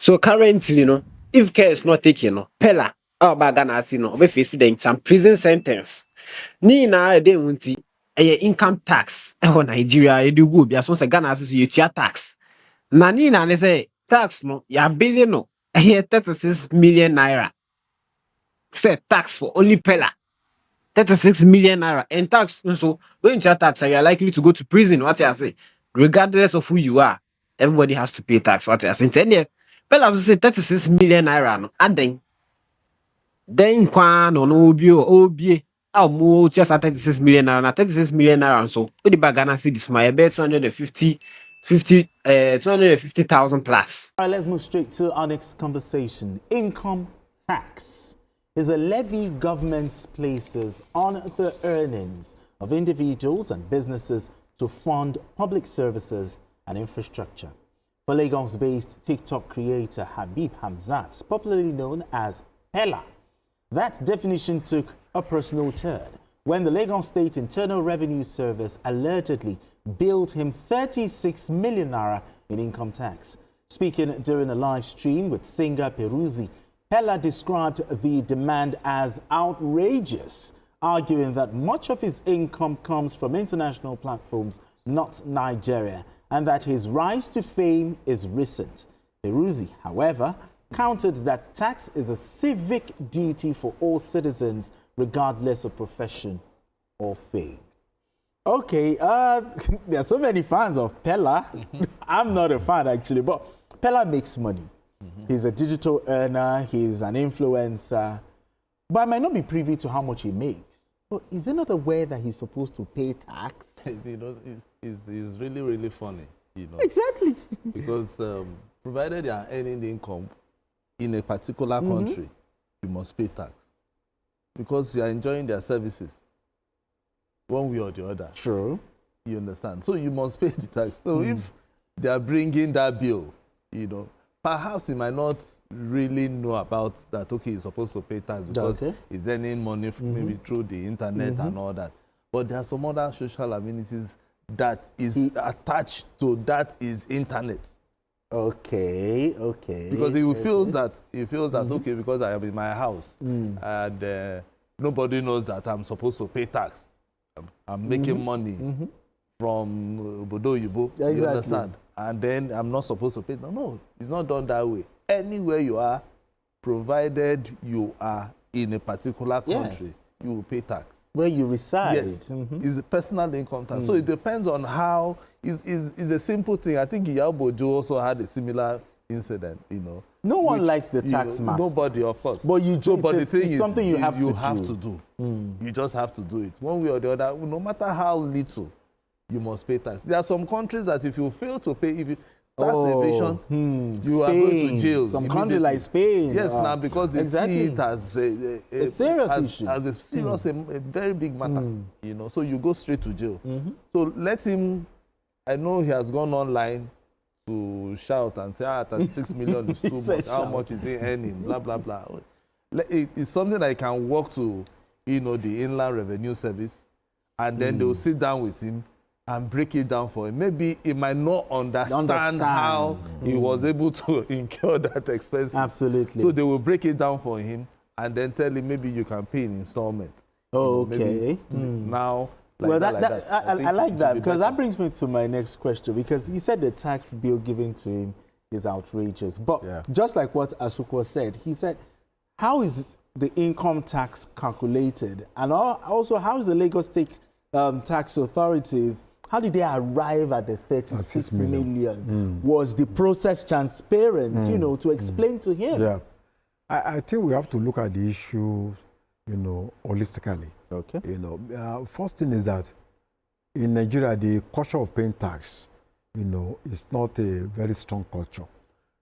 So currently, if care is not taken, Peller, our bagana, we face some prison sentence. Ni na de wunti income tax Nigeria you do good so say Ghana as you tax. Na ni na ne say tax no ya billion no 36 million naira. Say tax for only Peller. 36 million naira. And tax so when you tax you are likely to go to prison. What I say? Regardless of who you are, everybody has to pay tax. What I say? Peller say 36 million naira no. Then kwa no obie mo just 36 million naira na 36 million naira so we the Ghana see this my bet 250,000 plus. All right, let's move straight to our next conversation. Income tax is a levy government places on the earnings of individuals and businesses to fund public services and infrastructure. For Lagos-based TikTok creator Habib Hamzat, popularly known as Peller, that definition took a personal turn when the Lagos State Internal Revenue Service allegedly billed him 36 million naira in income tax. Speaking during a live stream with singer Peruzzi, Peller described the demand as outrageous, arguing that much of his income comes from international platforms, not Nigeria, and that his rise to fame is recent. Peruzzi, however, countered that tax is a civic duty for all citizens, regardless of profession or fame. Okay, there are so many fans of Peller. I'm not a fan, actually, but Peller makes money. He's a digital earner, he's an influencer, but I might not be privy to how much he makes. But is he not aware that he's supposed to pay tax? It's really, really funny, Exactly. Because provided you are earning the income in a particular country, you must pay tax because you are enjoying their services one way or the other. True. You understand? So you must pay the tax. So if they are bringing that bill, perhaps he might not really know about that, okay, he's supposed to pay tax because he's earning money from maybe through the internet and all that. But there are some other social amenities that is attached to that is internet. Okay. Because he feels that okay, because I am in my house and nobody knows that I'm supposed to pay tax. I'm making money from Bodo Yubo, you understand? And then I'm not supposed to pay. No, it's not done that way. Anywhere you are, provided you are in a particular country, you will pay tax. Where you reside. Yes, it's a personal income tax. So it depends on how. It's a simple thing. I think Iyabo also had a similar incident. No one likes the tax master. Nobody, of course. But you do. But the thing is, something you have to do. You just have to do it one way or the other. No matter how little, you must pay tax. There are some countries that if you fail to pay, if you tax evasion, you are going to jail. Some country like Spain. Yes, now because they see it as a serious issue, as a serious, a very big matter. So you go straight to jail. So let him. I know he has gone online to shout and say, 36 million is too much. How much is he earning? Blah blah blah. It's something that he can walk to, the Inland Revenue Service, and then they will sit down with him and break it down for him. Maybe he might not understand how he was able to incur that expense. Absolutely. So they will break it down for him and then tell him maybe you can pay in installment. Oh, okay. Now, I like that because that brings me to my next question, because he said the tax bill given to him is outrageous. But just like what Asuko said, he said, how is the income tax calculated? And also, how is the Lagos State tax authorities, how did they arrive at the 36 million? Was the process transparent, to explain to him? Yeah. I think we have to look at the issue, holistically. Okay. First thing is that in Nigeria, the culture of paying tax, is not a very strong culture.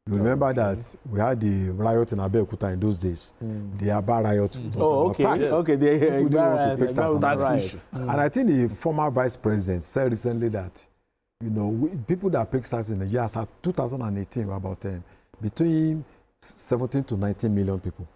You remember that we had the riot in Abeokuta in those days. The Aba riot was about tax. Okay. People didn't want to pay tax on that issue. And I think the former vice president said recently that, people that pay tax in Nigeria as 2018 were about between 17 to 19 million people.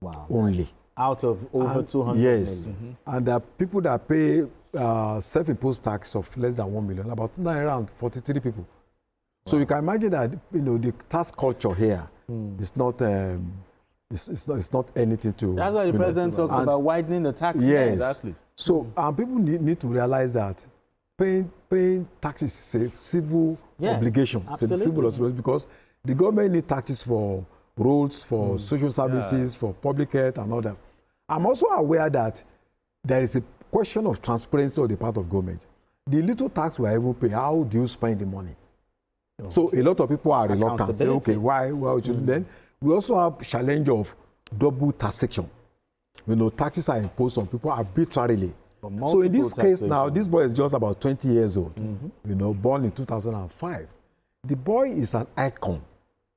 Wow. Only. Out of over 200 yes. million. And there are people that pay self-imposed tax of less than 1 million, about around 43 people. Wow. So you can imagine that, the tax culture here It's not. It's not anything to. That's why the president talks about widening the tax. Yes, Exactly. So people need to realize that paying taxes is a civil obligation. It's a civil obligation because the government needs taxes for roads, for social services, for public health, and all that. I'm also aware that there is a question of transparency on the part of government. The little tax we are even paying, how do you spend the money? So a lot of people are reluctant. Say, okay, why should then? We also have challenge of double taxation. Taxes are imposed on people arbitrarily. So in this case now, this boy is just about 20 years old. Born in 2005. The boy is an icon.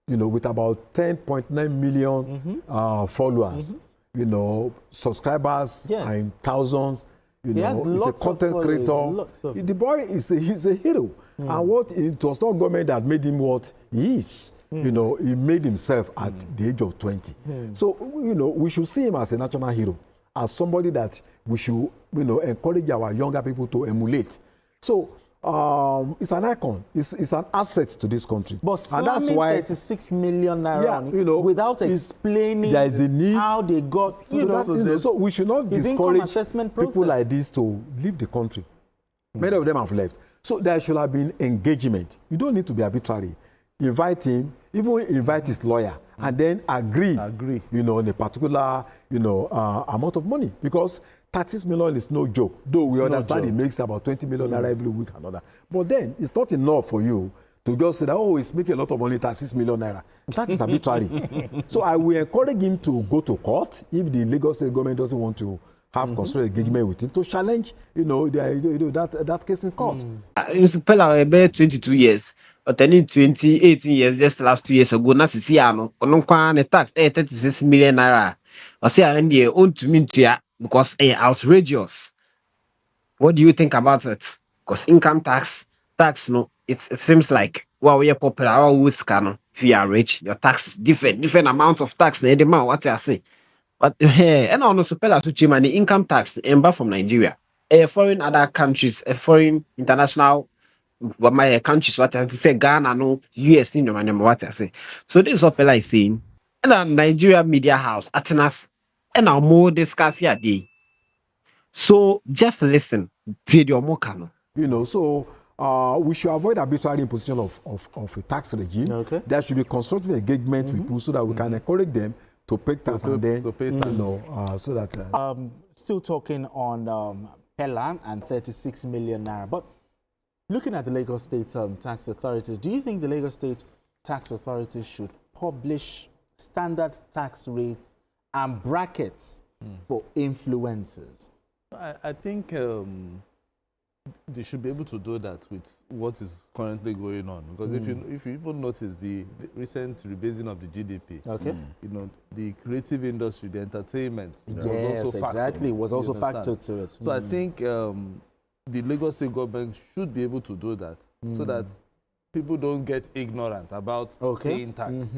With about 10.9 million followers. Subscribers are in thousands. He's a content creator. The boy he's a hero. And it was not government that made him what he is. He made himself at the age of 20. So, we should see him as a national hero, as somebody that we should, encourage our younger people to emulate. So, it's an icon. It's an asset to this country. But and that's why 36 million naira without explaining there is a need, how they got so we should not discourage people like this to leave the country. Many of them have left. So there should have been engagement. You don't need to be arbitrary. Invite him, even invite his lawyer, and then agree. On a particular, amount of money, because 36 million is no joke. Though we understand it makes about 20 million naira every week, another. But then it's not enough for you to just say that, oh, he's making a lot of money, 36 million naira. That is arbitrary. So I will encourage him to go to court if the Lagos State government doesn't want to have constructive engagement with him to challenge, that case in court. Mr. Peller, about 22 years. But then in 18 years, just last 2 years ago, na sisi ano, the tax 36 million naira. I say I am own to me because outrageous. What do you think about it? Because income tax, no, it seems like we are popular, if you are rich, your tax is different amounts of tax. The man, what I say. But and also Peller to money income tax embark from Nigeria, foreign other countries, foreign international. But my countries, what I say, Ghana, no, US, what I say. So this is what Peller is saying. And a Nigeria media house, Atenas, and our more discuss here day. So just listen, did your more canon. So we should avoid arbitrary imposition of a tax regime. Okay. There should be constructive engagement with people so that we can encourage them to pay tax and then to pay tax. So that still talking on Peller and 36 million naira, but looking at the Lagos State tax authorities, do you think the Lagos State tax authorities should publish standard tax rates and brackets for influencers? I think they should be able to do that with what is currently going on. Because if you even notice the recent rebasing of the GDP, the creative industry, the entertainment, was also factored to it. So I think the Lagos State government should be able to do that so that people don't get ignorant about paying tax.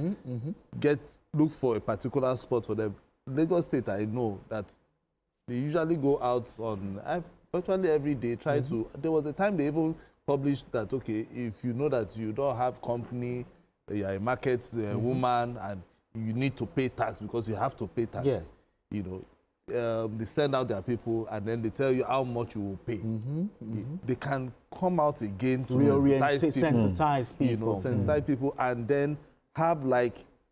Look for a particular spot for them. Lagos State, I know that they usually go out on virtually every day, try to. There was a time they even published that, okay, if you know that you don't have company, you are a market woman, and you need to pay tax because you have to pay tax. Yes. They send out their people and then they tell you how much you will pay. They can come out again to sensitize people. Sensitize people, and then have,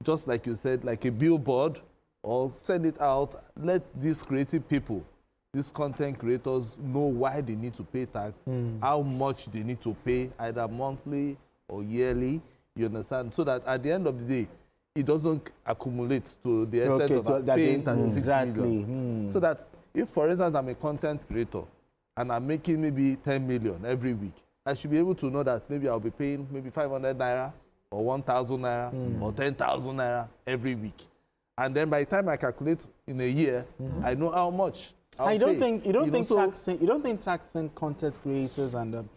just like you said, like a billboard, or send it out. Let these creative people, these content creators, know why they need to pay tax, how much they need to pay, either monthly or yearly. You understand? So that at the end of the day, it doesn't accumulate to the extent of paying 36 million. So that if, for instance, I'm a content creator and I'm making maybe 10 million every week, I should be able to know that maybe I'll be paying maybe 500 naira or 1,000 naira or 10,000 naira every week. And then by the time I calculate in a year, I know how much I'll pay. You don't think taxing content creators and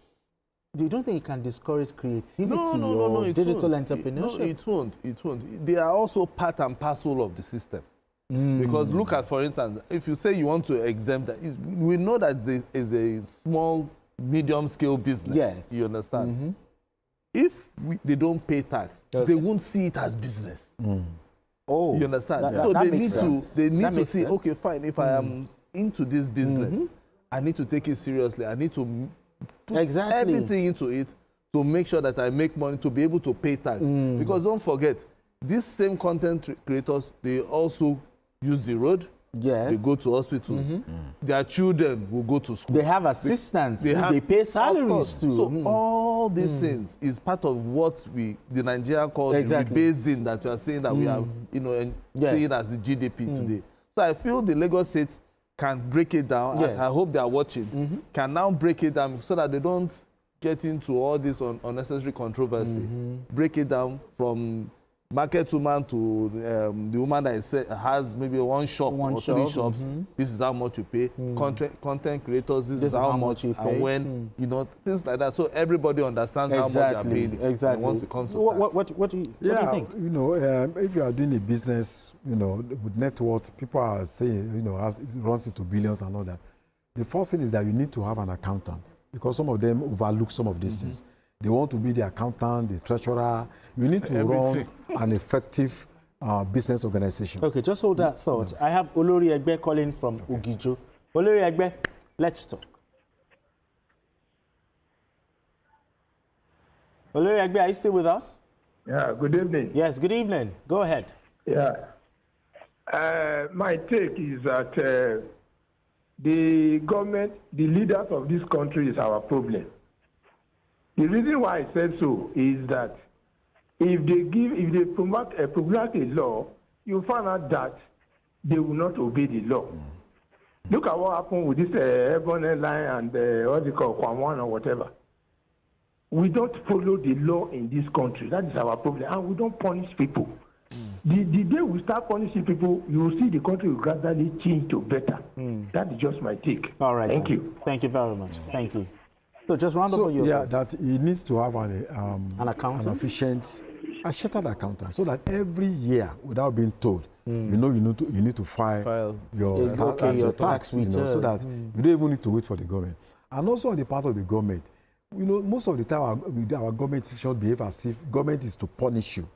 you don't think it can discourage creativity or digital entrepreneurship? No, it won't. They are also part and parcel of the system. Because look at, for instance, if you say you want to exempt that, we know that there is a small, medium-scale business. Yes. You understand? if they don't pay tax, they won't see it as business. Oh, you understand? that So they makes sense. they need That to makes see, sense. okay, fine, if I am into this business, I need to take it seriously. I need to put everything into it to make sure that I make money to be able to pay tax. Because don't forget, these same content creators, they also use the road. Yes. They go to hospitals. Their children will go to school. They have assistants. They pay salaries too. So all these things is part of what the Nigeria call the rebasing that you are saying that we are, seeing as the GDP today. So I feel the Lagos State can break it down. And I hope they are watching. Can now break it down so that they don't get into all this unnecessary controversy. Break it down from market woman to the woman that has maybe one shop or 3 shops. This is how much you pay. Content creators, this is how much you pay. And when, things like that. So everybody understands how much they are paying. Exactly. Once it comes to what do you think? If you are doing a business, with net worth, people are saying, it runs into billions and all that. The first thing is that you need to have an accountant, because some of them overlook some of these things. They want to be the accountant, the treasurer. You need to run an effective business organization. Okay, just hold that thought. I have Olori Egbe calling from Ugijo. Olori Egbe, let's talk. Olori Egbe, are you still with us? Yeah, good evening. Yes, good evening. Go ahead. Yeah. My take is that the government, the leaders of this country is our problem. The reason why I said so is that if they promulgate a law, you find out that they will not obey the law. Look at what happened with this Airborne Airline and what's it called, Kwamwan or whatever. We don't follow the law in this country. That is our problem. And we don't punish people. The day we start punishing people, you will see the country will gradually change to better. That is just my take. All right. Thank you. Thank you very much. Thank you. So just round up on your thoughts. That he needs to have an accountant, an efficient, a chartered accountant, so that every year, without being told, you need to file your tax return, so that you don't even need to wait for the government. And also on the part of the government, most of the time our government should behave as if government is to punish you,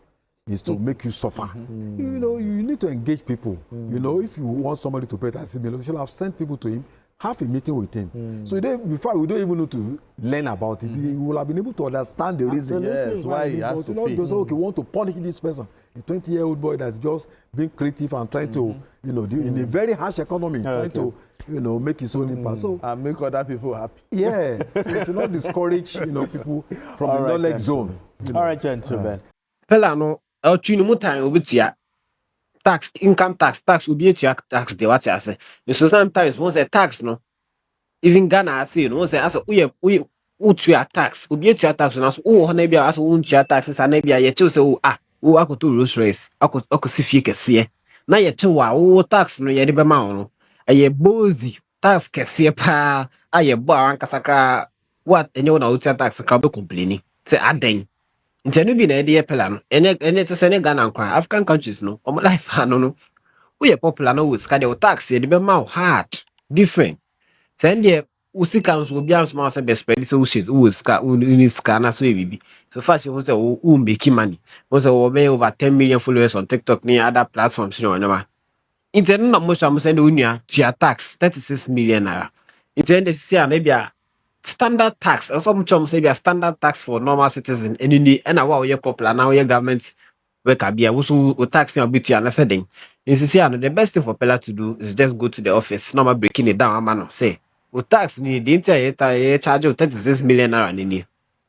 is to make you suffer. You need to engage people. If you want somebody to pay tax, you should have sent people to him. Have a meeting with him. So before we don't even know to learn about it, he will have been able to understand the reason. Yes, why he has to pay. Say, okay, we want to punish this person, a 20-year-old boy that's just being creative and trying to, in a very harsh economy, trying to, make his own impact. So and make other people happy. Yeah, so you should not discourage, people from the knowledge zone. All right, gentlemen. Peller no, time obitua. Tax, income tax, obi etua tax de what I say. So sometimes once a tax no, even Ghana I say once as we utua tax, obi etua tax no so oh na bia as utua tax na bia ye chill say oh akoto Rolls Royce, akosi fie kese. Na ye chill wa tax no ye de be ma no. Aye bozy tax kese pa aye bo ankasakra what enye na utua tax kra be complaining. Say aden. Nti no bi na ede Peller no ene te se ne Ghana nkwa African countries no omo life no we popular no with the tax e de be ma hard different then there we see comes will be as much as best spread so we ska we ska na so e bibi so fast you say we make money we say we over 10 million followers on TikTok ni other platforms you know internet no most am send unia to tax 36 million naira internet see na bia standard tax or some chum say be a standard tax for normal citizen and wow you popular now your government work abia so tax na bit ya na setting the best thing for Peller to do is just go to the office normal breaking it down man say tax ni the entire charge of 36 million naira ni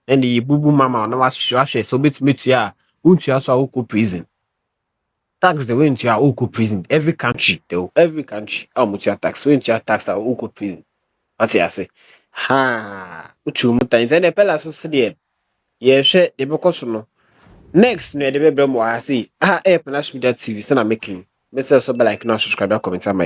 and the bubu mama na was sure so bit me to ya untu so go prison tax the way into ya go prison every country how much tax when you tax go prison what you say uchu mutan then Peller so se ye hwe de bekoso no next no de be bremo ha say Peller Media TV so na making me say so be like no subscribe comment am